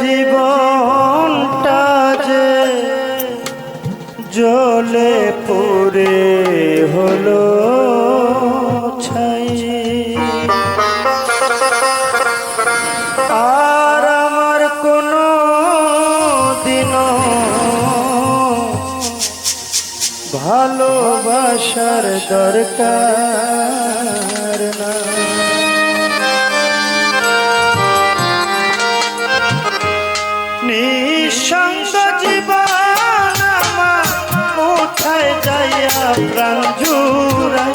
জীবনটা যে জ্বলে পুড়ে হলো ছাই, আর আমার কোনো দিনও ভালোবাসার দরকার না। নিঃসঙ্গ জীবন আমার কোথায় যাইয়া প্রাণ জুড়াই,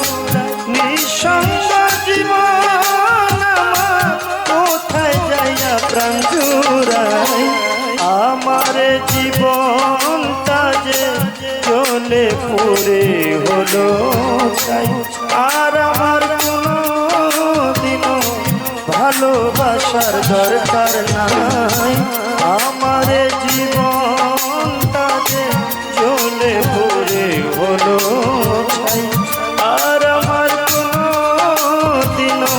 নিঃসঙ্গ জীবন আমার কোথায় যাইয়া প্রাণ জুড়াই, আমার জীবনটা যে জ্বলে পুড়ে হলো ছাই, আর আমার কোনো দিনও ভালোবাসার দরকার নাই, আমার জীবনটা যে জ্বলে পুড়ে হলো ছাই, আর আমার কোনো দিনও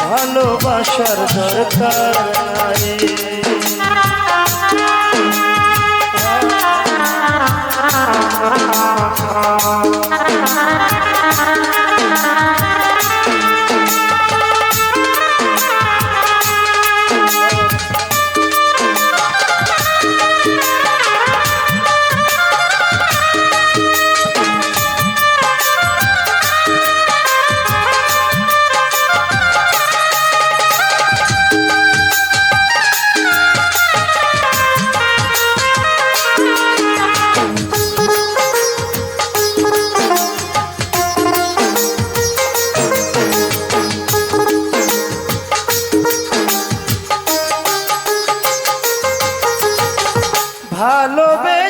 ভালোবাসার দরকার নাই।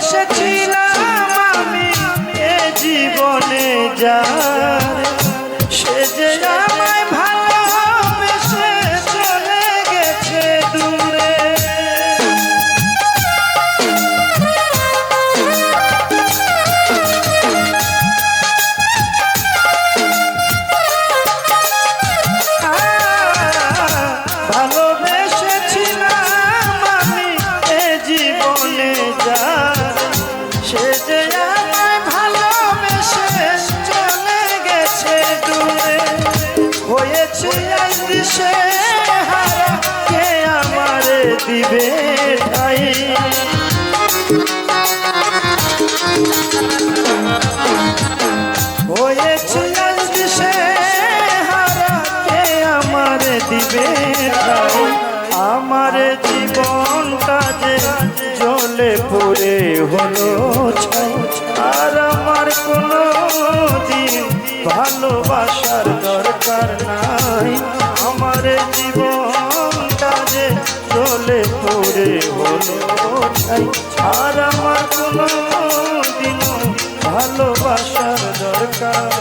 ভালোবেসেছিলাম আমি এ জীবনে যার, সে যে আমায় ভালোবেসে চলে গেছে দূরে, ভালোবেসেছিলাম আমি এ জীবনে যার, সে যে আমায় ভালোবেসে চলে গেছে দূরে, হয়েছে আজ দিশে হারা, কে আমারে দিবে ঠাই, হয়েছে আজ দিশে হারা, কে আমারে দিবে ঠাই, আমার জীবনটা যে জ্বলে পুড়ে হলো ছাই, আর আমার কোনো দিন ভালোবাসার দরকার নাই, আমার জীবনটা যে জ্বলে পুড়ে হলো ছাই, আর আমার কোনো দিন ভালোবাসার দরকার।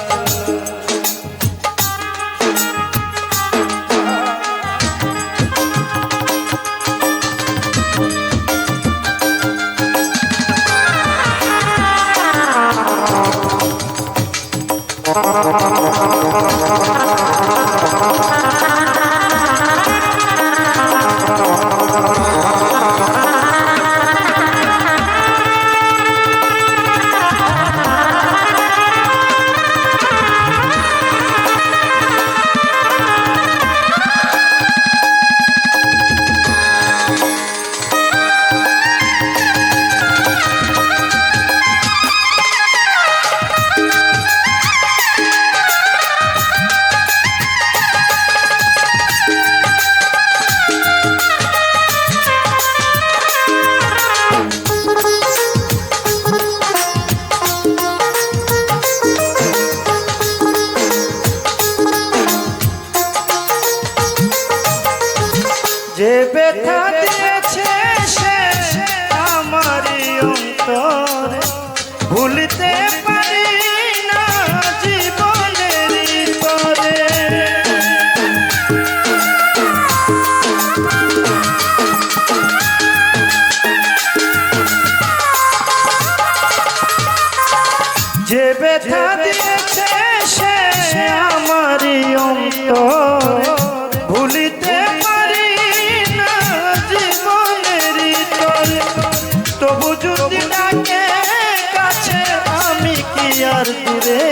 আর দূরে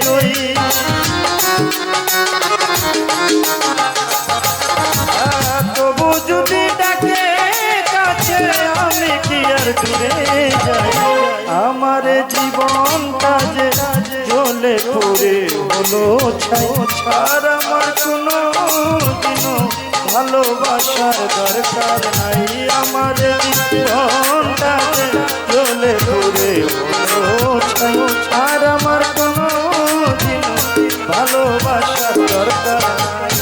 রই তবু যদি ডাকে কাছে আমি কি আর দূরে যাই আমার জীবনটা যে জ্বলে পড়ে হলো ছাই আর আমার কোনো দিনও ভালোবাসার দরকার নাই আমার জীবনটা যে জ্বলে পড়ে হলো ছাই আর আমার কোনো দিনও ভালোবাসার দরকার নাই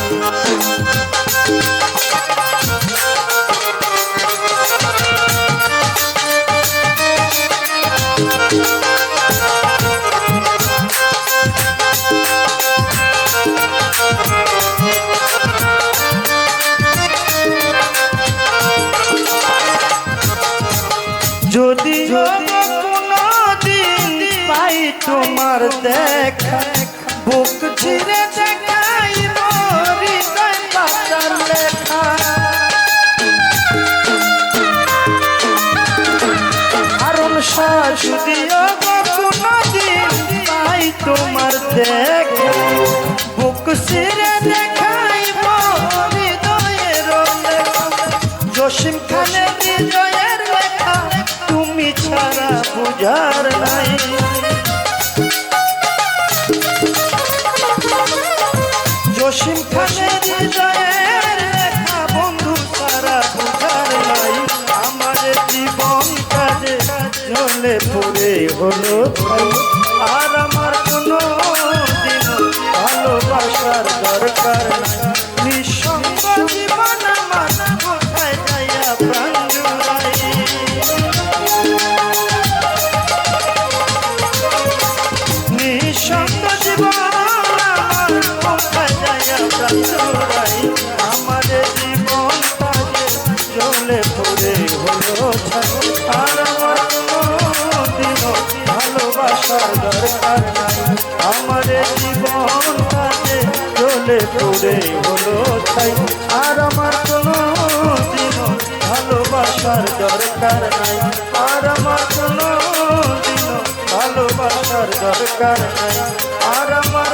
যদি কোনদিন পাই তোমার দেখা বুক ছিঁড়ে দেখাই হৃদয় পাতার লেখা কারণ যদিও কোনদিন পাই তোমার দেখা বুক ছিঁড়ে দেখাই হৃদয়ের লেখা জসিম খানের হৃদয়ের লেখা তুমি ছাড়া বুঝার নাই জসিম খানের হৃদয়ের লেখা বন্ধু ছাড়া বুঝার নাই আমার জীবনটা যে জ্বলে পড়ে হলো আর আমার কোনো দিন ভালোবাসার দরকার নাই নিঃসঙ্গ জীবন আমার কোথায় যাইয়া প্রাণ জুড়াই নিঃসঙ্গ জীবন আমার কোথায় যাইয়া প্রাণ জুড়াই আমার জীবনটা যে জ্বলে পড়ে হলো ছাই আর আমার কোনো দিনও ভালোবাসার দরকার নাই আমার জীবনটা যে জ্বলে পড়ে হলো ছাই আর আমার কোনো দিনও ভালোবাসার দরকার নাই আর আমার কোনো দিনও ভালোবাসার দরকার নাই আর আমার